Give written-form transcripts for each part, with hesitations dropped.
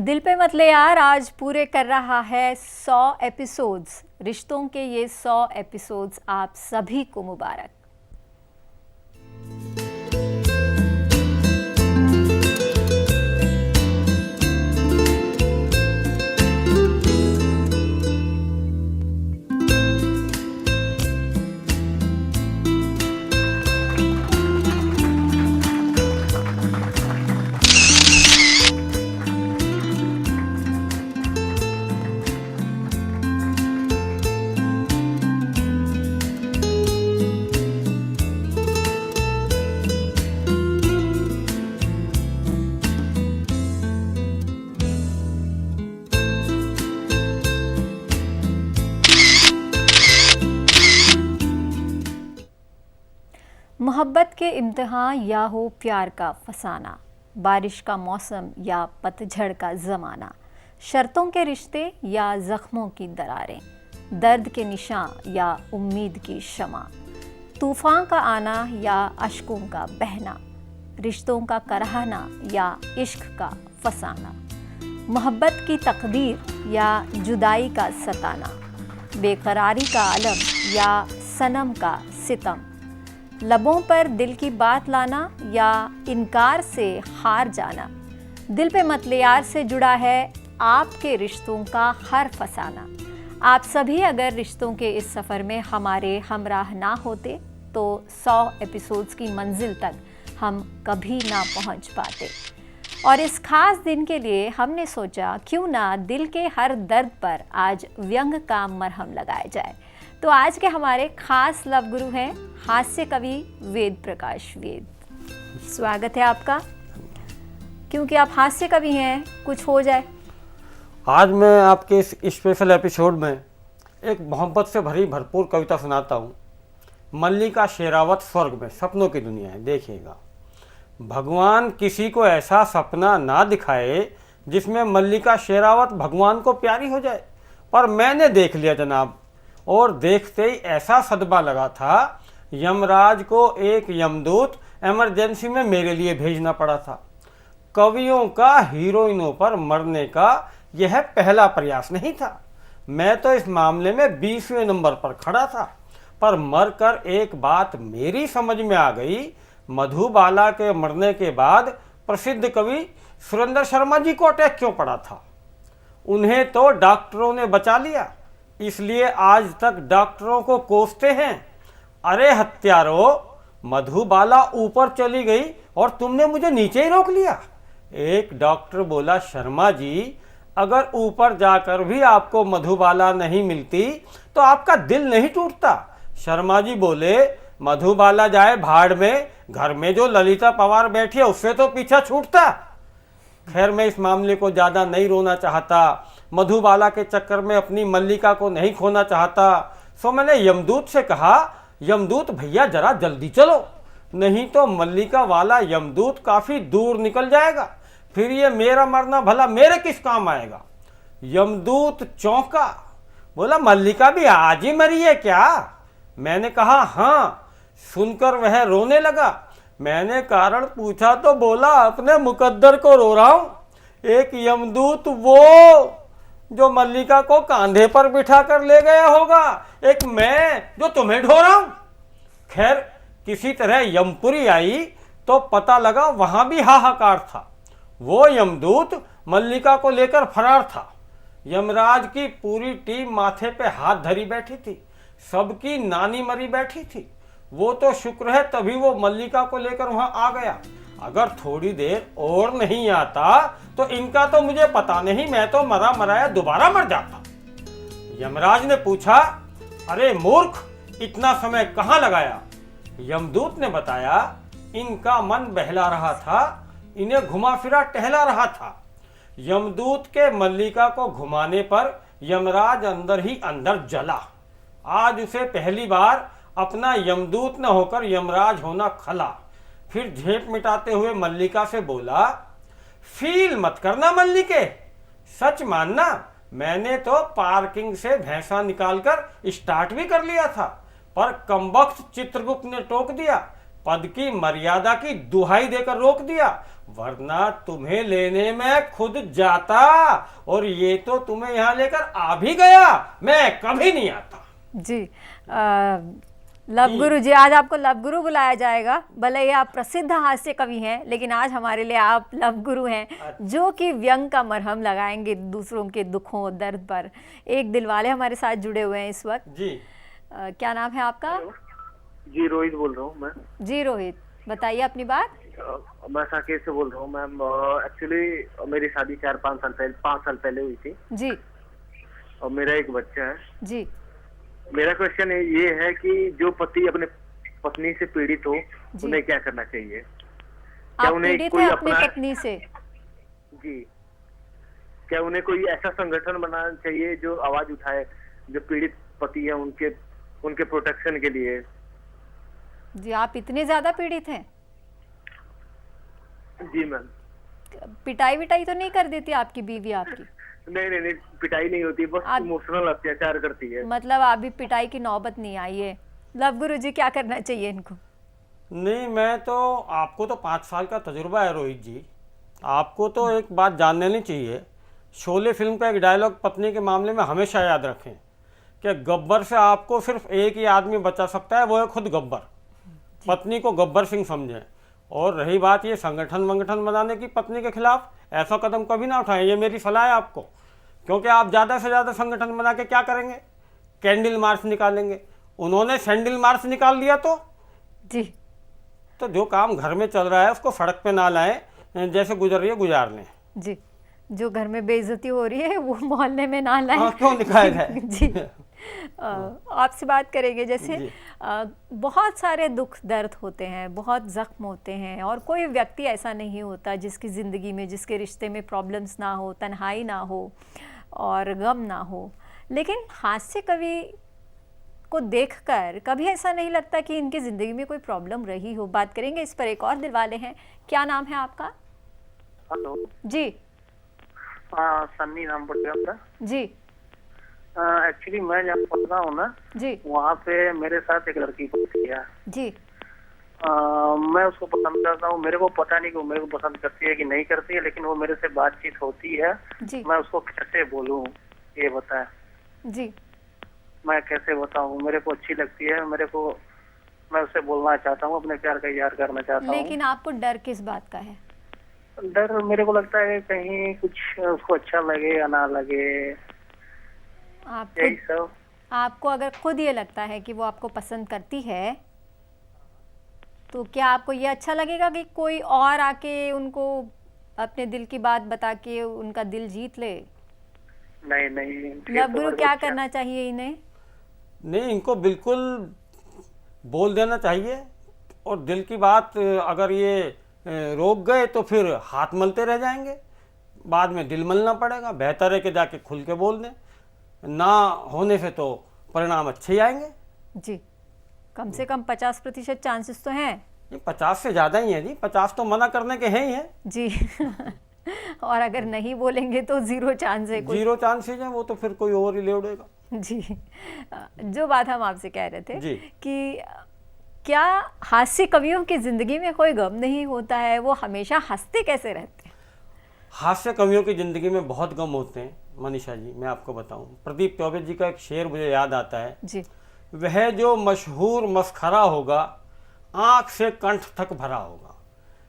दिल पे मत ले यार आज पूरे कर रहा है 100 एपिसोड्स। रिश्तों के ये 100 एपिसोड्स आप सभी को मुबारक। मोहब्बत के इम्तिहान या हो प्यार का फसाना, बारिश का मौसम या पतझड़ का ज़माना, शर्तों के रिश्ते या ज़ख्मों की दरारें, दर्द के निशान या उम्मीद की शमा, तूफ़ान का आना या अश्कों का बहना, रिश्तों का कराहना या इश्क का फसाना, मोहब्बत की तकदीर या जुदाई का सताना, बेकरारी का आलम या सनम का सितम, लबों पर दिल की बात लाना या इनकार से हार जाना। दिल पे मत ले यार से जुड़ा है आपके रिश्तों का हर फसाना। आप सभी अगर रिश्तों के इस सफ़र में हमारे हमराह ना होते तो 100 एपिसोड्स की मंजिल तक हम कभी ना पहुंच पाते। और इस खास दिन के लिए हमने सोचा क्यों ना दिल के हर दर्द पर आज व्यंग का मरहम लगाया जाए। तो आज के हमारे खास लव गुरु हैं हास्य कवि वेद प्रकाश वेद। स्वागत है आपका। क्योंकि आप हास्य कवि हैं, कुछ हो जाए। आज मैं आपके इस स्पेशल एपिसोड में एक मोहब्बत से भरी भरपूर कविता सुनाता हूँ। मल्लिका शेरावत स्वर्ग में सपनों की दुनिया है। देखिएगा, भगवान किसी को ऐसा सपना ना दिखाए जिसमें मल्लिका शेरावत भगवान को प्यारी हो जाए, पर मैंने देख लिया जनाब। और देखते ही ऐसा सदमा लगा था, यमराज को एक यमदूत इमरजेंसी में मेरे लिए भेजना पड़ा था। कवियों का हीरोइनों पर मरने का यह पहला प्रयास नहीं था। मैं तो इस मामले में 20वें नंबर पर खड़ा था, पर मरकर एक बात मेरी समझ में आ गई। मधुबाला के मरने के बाद प्रसिद्ध कवि सुरेंद्र शर्मा जी को अटैक क्यों पड़ा था। उन्हें तो डॉक्टरों ने बचा लिया, इसलिए आज तक डॉक्टरों को कोसते हैं। अरे हत्यारो, मधुबाला ऊपर चली गई और तुमने मुझे नीचे ही रोक लिया। एक डॉक्टर बोला, शर्मा जी, अगर ऊपर जाकर भी आपको मधुबाला नहीं मिलती तो आपका दिल नहीं टूटता। शर्मा जी बोले, मधुबाला जाए भाड़ में, घर में जो ललिता पवार बैठी है उससे तो पीछा छूटता। खैर, मैं इस मामले को ज़्यादा नहीं रोना चाहता। मधुबाला के चक्कर में अपनी मल्लिका को नहीं खोना चाहता। सो मैंने यमदूत से कहा, यमदूत भैया जरा जल्दी चलो, नहीं तो मल्लिका वाला यमदूत काफ़ी दूर निकल जाएगा, फिर ये मेरा मरना भला मेरे किस काम आएगा। यमदूत चौंका, बोला, मल्लिका भी आज ही मरी है क्या? मैंने कहा हाँ। सुनकर वह रोने लगा। मैंने कारण पूछा तो बोला, अपने मुकद्दर को रो रहा हूं। एक यमदूत वो जो मल्लिका को कांधे पर बिठा कर ले गया होगा, एक मैं जो तुम्हें ढो रहा हूं। खैर, किसी तरह यमपुरी आई तो पता लगा वहां भी हाहाकार था। वो यमदूत मल्लिका को लेकर फरार था। यमराज की पूरी टीम माथे पे हाथ धरी बैठी थी, सबकी नानी मरी बैठी थी। वो तो शुक्र है तभी वो मल्लिका को लेकर वहां आ गया। अगर थोड़ी देर और नहीं आता तो इनका तो मुझे पता नहीं, मैं तो मरा मराया दोबारा मर जाता। यमराज ने पूछा, अरे मूर्ख, इतना समय कहाँ लगाया? यमदूत ने बताया, इनका मन बहला रहा था, इन्हें घुमा फिरा टहला रहा था। यमदूत के मल्लिका को घुमाने पर यमराज अंदर ही अंदर जला। आज उसे पहली बार अपना यमदूत न होकर यमराज होना खला। फिर झेप मिटाते हुए मल्लिका से बोला, फील मत करना मल्लिके, सच मानना, मैंने तो पार्किंग से भैंसा निकालकर स्टार्ट भी कर लिया था, पर कमबख्त चित्रगुप्त ने टोक दिया, पद की मर्यादा की दुहाई देकर रोक दिया। वरना तुम्हें लेने में खुद जाता, और ये तो तुम्हें यहाँ लेकर आ भी गया, मैं कभी नहीं आता। जी लव गुरु जी, आज आपको लव गुरु बुलाया जाएगा। भले ही आप प्रसिद्ध हास्य कवि हैं, लेकिन आज हमारे लिए आप लव गुरु हैं, जो कि व्यंग का मरहम लगाएंगे दूसरों के दुखों दर्द पर। एक दिलवाले हमारे साथ जुड़े हुए हैं इस वक्त। जी क्या नाम है आपका? जी रोहित बोल रहा हूँ मैं। जी रोहित, बताइए अपनी बात। मैं साकेत से बोल रहा हूँ मैम। एक्चुअली मेरी शादी 5 साल पहले हुई थी जी और मेरा एक बच्चा है। जी मेरा क्वेश्चन ये है कि जो पति अपने पत्नी से पीड़ित हो उन्हें क्या करना चाहिए? क्या आप उन्हें पीड़ित कोई हैं अपनी अपना पत्नी से? जी, क्या उन्हें कोई ऐसा संगठन बनाना चाहिए जो आवाज उठाए, जो पीड़ित पति है उनके प्रोटेक्शन के लिए? जी आप इतने ज्यादा पीड़ित हैं? जी मैम। पिटाई विटाई तो नहीं कर देती आपकी बीवी आपकी? नहीं, पिटाई नहीं होती, बस इमोशनल अत्याचार करती है। मतलब अभी पिटाई की नौबत नहीं आई है। लव गुरु जी, क्या करना चाहिए इनको? नहीं, मैं तो आपको तो 5 साल का तजुर्बा है रोहित जी, आपको तो एक बात जान लेनी चाहिए। शोले फिल्म का एक डायलॉग पत्नी के मामले में हमेशा याद रखें कि गब्बर से आपको सिर्फ एक ही आदमी बचा सकता है, वो है खुद गब्बर। पत्नी को गब्बर सिंह समझें। और रही बात ये संगठन बनाने की पत्नी के खिलाफ, ऐसा कदम कभी ना उठाएं, ये मेरी सलाह है आपको। क्योंकि आप ज़्यादा से ज़्यादा संगठन बना के क्या करेंगे? कैंडल मार्च निकालेंगे। उन्होंने सैंडल मार्च निकाल दिया जी तो जो काम घर में चल रहा है उसको सड़क पे ना लाएं, जैसे गुजर रही है गुजार लें। जी, जो घर में बेइज्जती हो रही है वो मोहल्ले में ना लाएं। हाँ, क्यों निकाल जाए। जी आपसे बात करेंगे। जैसे बहुत सारे दुख दर्द होते हैं, बहुत जख्म होते हैं, और कोई व्यक्ति ऐसा नहीं होता जिसकी ज़िंदगी में, जिसके रिश्ते में प्रॉब्लम्स ना हो, तन्हाई ना हो और गम ना हो। लेकिन हास्य कवि को देखकर कभी ऐसा नहीं लगता कि इनकी ज़िंदगी में कोई प्रॉब्लम रही हो। बात करेंगे इस पर। एक और दिलवाले हैं। क्या नाम है आपका? हेलो जी सन्नी नाम पड़ गया। जी एक्चुअली मैं जहाँ पढ़ रहा हूँ ना, जी वहाँ पे मेरे साथ एक लड़की पढ़ती है। जी मैं उसको पसंद करता हूँ। मेरे को पता नहीं कि वो मेरे को पसंद करती है कि नहीं करती है, लेकिन वो मेरे से बातचीत होती है। जी मैं उसको कैसे बोलूँ ये बताए। जी मैं कैसे बताऊँ? मेरे को अच्छी लगती है, मैं उससे बोलना चाहता हूँ, अपने प्यार का इजहार करना चाहता हूँ। लेकिन आपको डर किस बात का है? डर मेरे को लगता है कहीं कुछ उसको अच्छा लगे या ना लगे, यही सब। आपको अगर खुद ये लगता है कि वो आपको पसंद करती है, तो क्या आपको ये अच्छा लगेगा कि कोई और आके उनको अपने दिल की बात बता के उनका दिल जीत ले? नहीं। लव गुरु, क्या करना चाहिए इन्हें? नहीं, इनको बिल्कुल बोल देना चाहिए, और दिल की बात अगर ये रोक गए तो फिर हाथ मलते रह जाएंगे, बाद में दिल मलना पड़ेगा। बेहतर है कि जाके खुल के बोल दें, ना होने से तो परिणाम अच्छे ही आएंगे। जी, कम से कम 50% चांसेस तो हैं। ये 50 से ज़्यादा ही है जी, 50 तो मना करने के हैं ही हैं जी और अगर नहीं बोलेंगे तो 0 चांस है। 0 चांसेज है, वो तो फिर कोई और ही ले उड़ेगा। जी जो बात हम आपसे कह रहे थे जी। कि क्या हास्य कवियों की जिंदगी में कोई गम नहीं होता है? वो हमेशा हंसते कैसे रहते हैं? हास्य कवियों की ज़िंदगी में बहुत गम होते हैं मनीषा जी। मैं आपको बताऊं, प्रदीप चौबे जी का एक शेर मुझे याद आता है। जी वह जो मशहूर मस्खरा होगा, आँख से कंठ तक भरा होगा।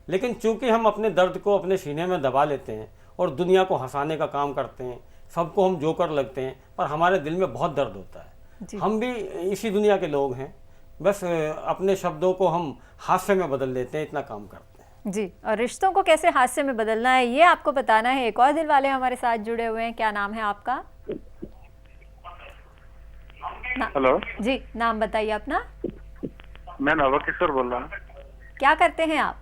लेकिन चूंकि हम अपने दर्द को अपने सीने में दबा लेते हैं और दुनिया को हंसाने का काम करते हैं, सबको हम जोकर लगते हैं, पर हमारे दिल में बहुत दर्द होता है। हम भी इसी दुनिया के लोग हैं, बस अपने शब्दों को हम हास्य में बदल लेते हैं, इतना काम करते हैं। जी, और रिश्तों को कैसे हास्य में बदलना है ये आपको बताना है। एक और दिल वाले हमारे साथ जुड़े हुए हैं। क्या नाम है आपका? हेलो जी, नाम बताइए अपना। मैं नवकिशोर बोल रहा हूँ। क्या करते हैं आप?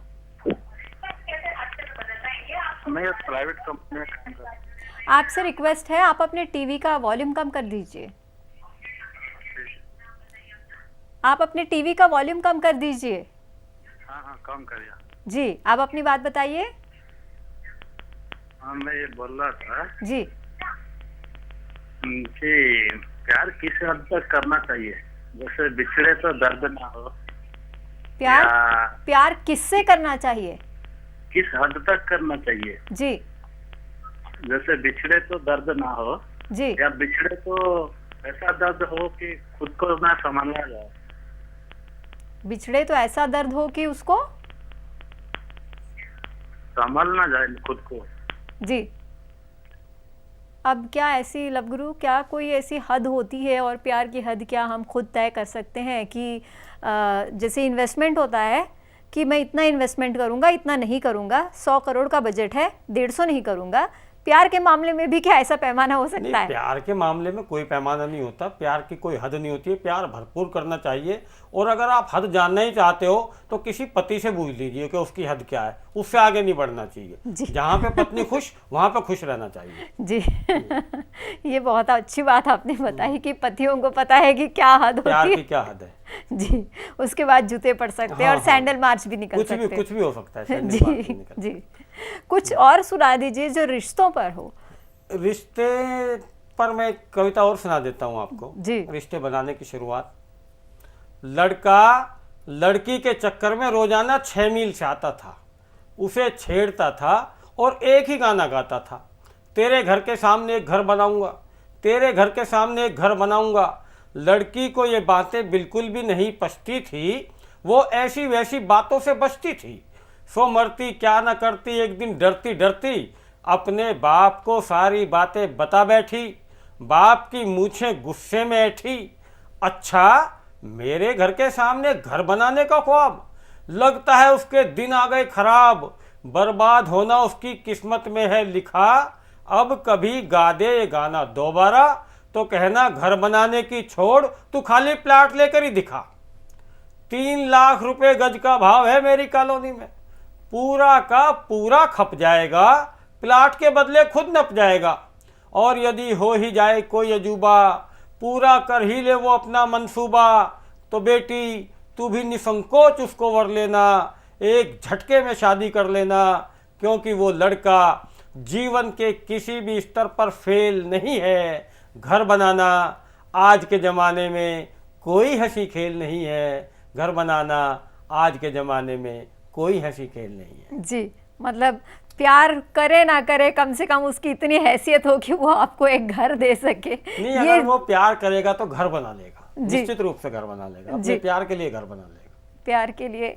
मैं प्राइवेट कंपनी में काम करता हूँ। आपसे रिक्वेस्ट है, आप अपने टीवी का वॉल्यूम कम कर दीजिए। आप अपने टीवी का वॉल्यूम कम कर दीजिए। हाँ कम कर दिया। जी, आप अपनी बात बताइए। हाँ, मैं ये बोल रहा था जी कि प्यार किस हद तक करना चाहिए? जैसे बिछड़े तो दर्द ना हो। प्यार किससे करना चाहिए? किस हद तक करना चाहिए? जी जैसे बिछड़े तो दर्द ना हो, जी। या बिछड़े तो ऐसा दर्द हो कि खुद को ना संभाला जाए। बिछड़े तो ऐसा दर्द हो कि उसको संभालना जाए खुद को। जी। अब क्या ऐसी लवगुरु, क्या कोई ऐसी हद होती है, और प्यार की हद क्या हम खुद तय कर सकते हैं कि जैसे इन्वेस्टमेंट होता है कि मैं इतना इन्वेस्टमेंट करूंगा, इतना नहीं करूंगा, 100 करोड़ का बजट है, 150 नहीं करूंगा। प्यार के मामले में भी क्या ऐसा पैमाना हो सकता नहीं, है? प्यार के मामले में कोई पैमाना नहीं होता, प्यार की कोई हद नहीं होती है, प्यार भरपूर करना चाहिए। और अगर आप हद जानना ही चाहते हो तो किसी पति से पूछ लीजिए कि उसकी हद क्या है, उससे आगे नहीं बढ़ना जी। चाहिए। जहाँ पे पत्नी खुश वहाँ पे खुश रहना चाहिए। जी ये बहुत अच्छी बात आपने बताई कि पतियों को पता है कि क्या हद प्यार होती की है। क्या हद है। जी, उसके बाद जूते पड़ सकते हैं हाँ, और सैंडल मार्च भी निकल सकते हैं। कुछ भी हो सकता है, सैंडल मार्च भी जी निकल जी। कुछ और सुना दीजिए जो रिश्तों पर हो। रिश्ते पर मैं एक कविता और सुना देता हूँ आपको। जी। रिश्ते बनाने की शुरुआत। लड़का लड़की के चक्कर में रोजाना 6 मील से आता था, उसे छेड़ता था और एक ही गाना गाता था, तेरे घर के सामने एक घर बनाऊंगा, तेरे घर के सामने एक घर बनाऊंगा। लड़की को ये बातें बिल्कुल भी नहीं पछती थी, वो ऐसी वैसी बातों से बचती थी। सो मरती क्या न करती, एक दिन डरती डरती अपने बाप को सारी बातें बता बैठी। बाप की मूछें गुस्से में ऐठी, अच्छा मेरे घर के सामने घर बनाने का ख्वाब, लगता है उसके दिन आ गए खराब, बर्बाद होना उसकी किस्मत में है लिखा। अब कभी गा दे ये गाना दोबारा तो कहना घर बनाने की छोड़, तू खाली प्लाट लेकर ही दिखा। 3 लाख रुपए गज का भाव है मेरी कॉलोनी में, पूरा का पूरा खप जाएगा, प्लाट के बदले खुद नप जाएगा। और यदि हो ही जाए कोई अजूबा, पूरा कर ही ले वो अपना मंसूबा, तो बेटी तू भी निसंकोच उसको वर लेना, एक झटके में शादी कर लेना। क्योंकि वो लड़का जीवन के किसी भी स्तर पर फेल नहीं है। घर बनाना आज के ज़माने में कोई हंसी खेल नहीं है, घर बनाना आज के ज़माने में कोई हंसी खेल नहीं है। जी, मतलब प्यार करे ना करे, कम से कम उसकी इतनी हैसियत हो कि वो आपको एक घर दे सके। नहीं, अगर वो प्यार करेगा तो घर बना लेगा, जी। निश्चित रूप से घर बना लेगा, जी। अपने प्यार के लिए घर बना लेगा। प्यार के लिए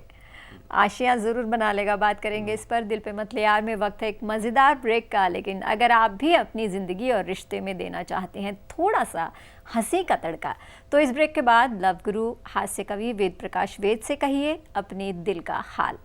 आशियाँ ज़रूर बना लेगा। बात करेंगे इस पर दिल पे मत ले यार में। वक्त है एक मज़ेदार ब्रेक का, लेकिन अगर आप भी अपनी ज़िंदगी और रिश्ते में देना चाहते हैं थोड़ा सा हंसी का तड़का, तो इस ब्रेक के बाद लव गुरु हास्य कवि वेद प्रकाश वेद से कहिए अपने दिल का हाल।